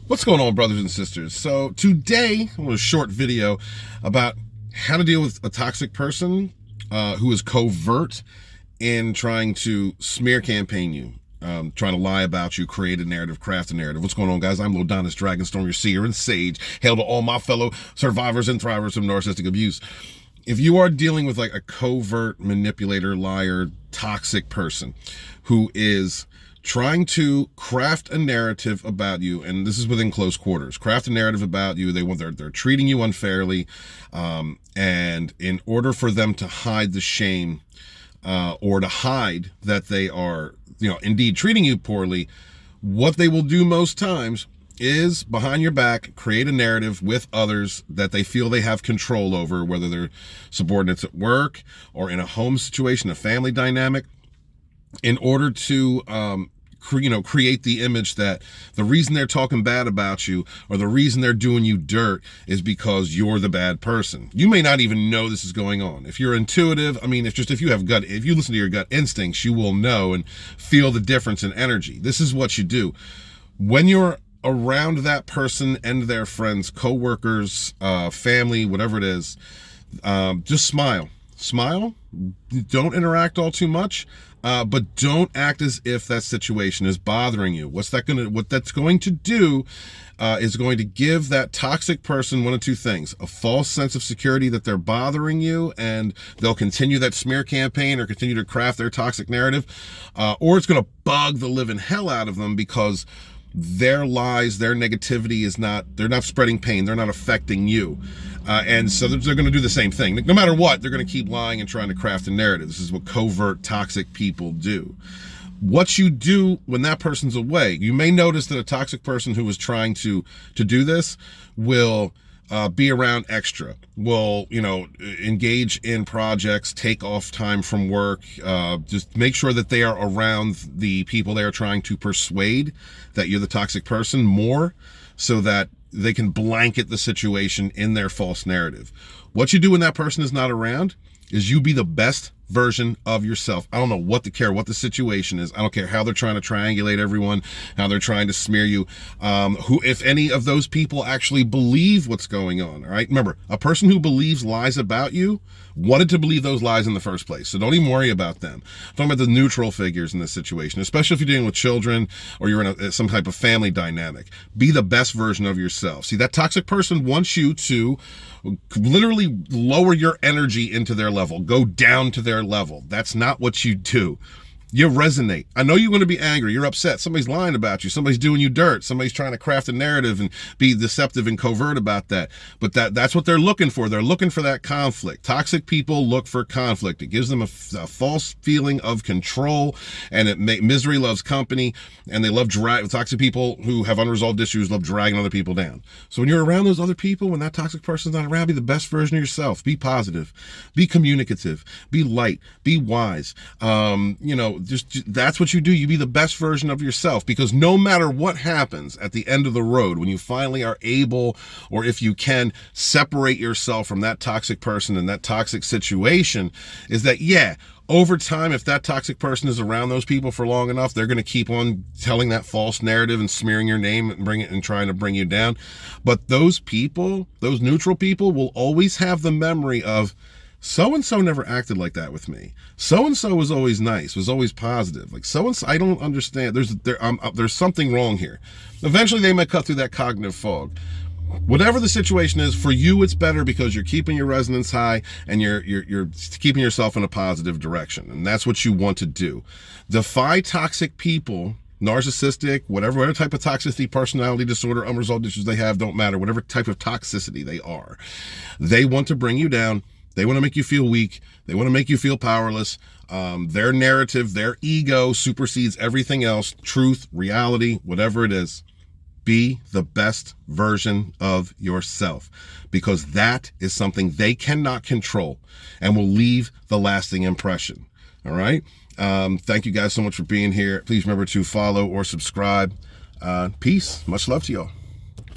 What's going on, brothers and sisters? So today, I want a short video about how to deal with a toxic person who is covert in trying to smear campaign you, trying to lie about you, create a narrative, craft a narrative. What's going on, guys? I'm Lodonis Dragonstorm, your seer and sage. Hail to all my fellow survivors and thrivers of narcissistic abuse. If you are dealing with like a covert manipulator, liar, toxic person who is trying to craft a narrative about you, and this is within close quarters, craft a narrative about you. They're treating you unfairly, and in order for them to hide the shame, or to hide that they are, indeed treating you poorly, what they will do most times is behind your back create a narrative with others that they feel they have control over, whether they're subordinates at work or in a home situation, a family dynamic, in order to create the image that the reason they're talking bad about you or the reason they're doing you dirt is because you're the bad person. You may not even know this is going on. If you're intuitive, if you listen to your gut instincts, you will know and feel the difference in energy. This is what you do. When you're around that person and their friends, co-workers, family, whatever it is, just smile. Smile. Don't interact all too much. But don't act as if that situation is bothering you. What that's going to do is going to give that toxic person one of two things: a false sense of security that they're bothering you, and they'll continue that smear campaign or continue to craft their toxic narrative, or it's going to bug the living hell out of them because their lies, their negativity they're not spreading pain, they're not affecting you. And so they're going to do the same thing. No matter what, they're going to keep lying and trying to craft a narrative. This is what covert toxic people do. What you do when that person's away, you may notice that a toxic person who is trying to do this will be around extra, will, engage in projects, take off time from work, just make sure that they are around the people they are trying to persuade that you're the toxic person more, so that they can blanket the situation in their false narrative. What you do when that person is not around is you be the best version of yourself. I don't know what the situation is. I don't care how they're trying to triangulate everyone, how they're trying to smear you, if any of those people actually believe what's going on. All right. Remember, a person who believes lies about you wanted to believe those lies in the first place. So don't even worry about them. I'm talking about the neutral figures in this situation, especially if you're dealing with children or you're in some type of family dynamic. Be the best version of yourself. See, that toxic person wants you to literally lower your energy into their level, go down to their level. That's not what you do. You resonate. I know you're going to be angry. You're upset. Somebody's lying about you. Somebody's doing you dirt. Somebody's trying to craft a narrative and be deceptive and covert about that. But that's what they're looking for. They're looking for that conflict. Toxic people look for conflict. It gives them a false feeling of control, and misery loves company, and they love toxic people who have unresolved issues love dragging other people down. So when you're around those other people, when that toxic person's not around, be the best version of yourself. Be positive. Be communicative. Be light. Be wise. Just that's what you do. You be the best version of yourself, because no matter what happens at the end of the road, when you finally are able, or if you can, separate yourself from that toxic person and that toxic situation, is that, over time, if that toxic person is around those people for long enough, they're going to keep on telling that false narrative and smearing your name and trying to bring you down. But those people, those neutral people, will always have the memory of, so-and-so never acted like that with me. So-and-so was always nice, was always positive. Like, so-and-so, I don't understand. There's something wrong here. Eventually, they might cut through that cognitive fog. Whatever the situation is, for you, it's better because you're keeping your resonance high and you're keeping yourself in a positive direction. And that's what you want to do. Defy toxic people, narcissistic, whatever type of toxicity, personality disorder, unresolved issues they have, don't matter. Whatever type of toxicity they are, they want to bring you down. They want to make you feel weak. They want to make you feel powerless. Their narrative, their ego supersedes everything else. Truth, reality, whatever it is. Be the best version of yourself, because that is something they cannot control and will leave the lasting impression. All right. Thank you guys so much for being here. Please remember to follow or subscribe. Peace. Much love to y'all.